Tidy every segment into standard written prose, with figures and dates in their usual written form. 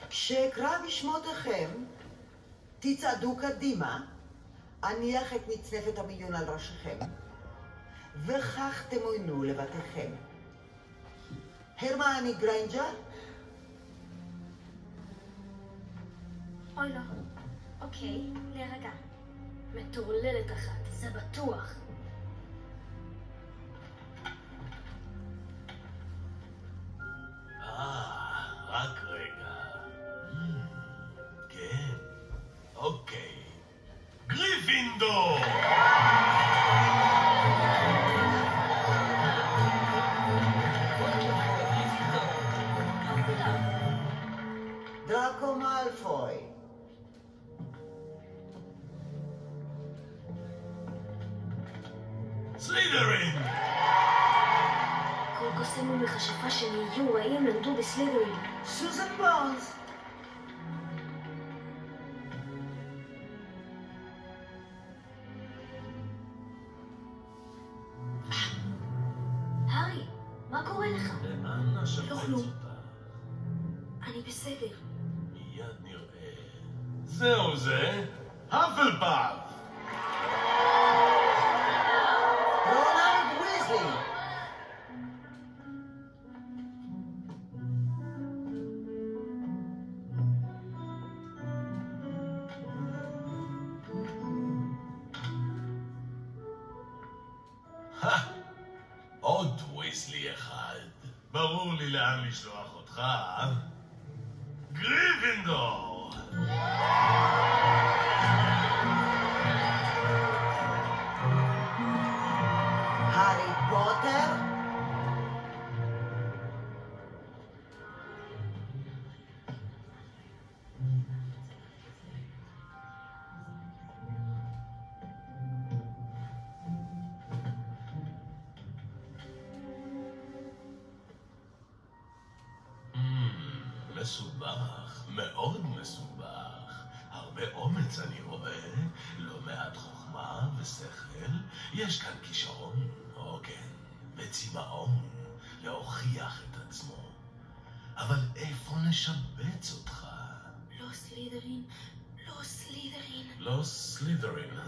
כשאקרא בשמותיכם, תצעדו קדימה, אניח את מצנפת המיון על ראשיכם, וכך תמוינו לבתיכם. הרמיוני גריינג'ר? אוי לא. אוקיי, להירגע. מטורללת אחת, זה בטוח. רק רגע. כן, אוקיי. גריפינדור! דראקו מאלפוי. סלית'רין! כל קוסם ומכשפה שנהיו רעים למדו בסלית'רין. סוזן בונס. הארי, מה קורה לך? לאן השפץ לא כלום. אותה? אני בסדר. מיד נראה. זהו זה, האפלפאף! רונלד ויזלי. עוד ויזלי אחד. ברור לי לאן לשלוח אותך. גריפינדור! הארי פוטר. מסובך, מאוד מסובך. הרבה אומץ אני רואה, לא מעט חוכמה ושכל. יש כאן כישרון, עוגן וצמאון להוכיח את עצמו. אבל איפה נשבץ אותך? לא סלית'רין, לא סלית'רין. לא סלית'רין,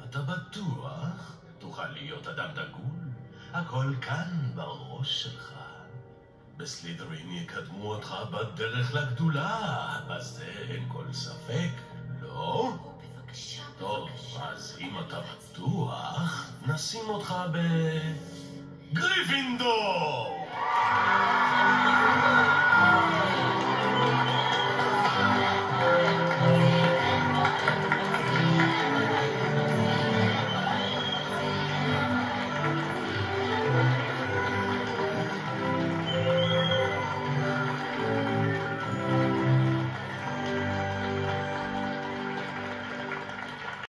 אתה בטוח? תוכל להיות אדם דגול? הכל כאן בראש שלך. בסלית'רין יקדמו אותך בדרך לגדולה, בזה אין כל ספק, לא? בבקשה, טוב, בבקשה. אז אם אתה בטוח, נשים אותך גריפינדור!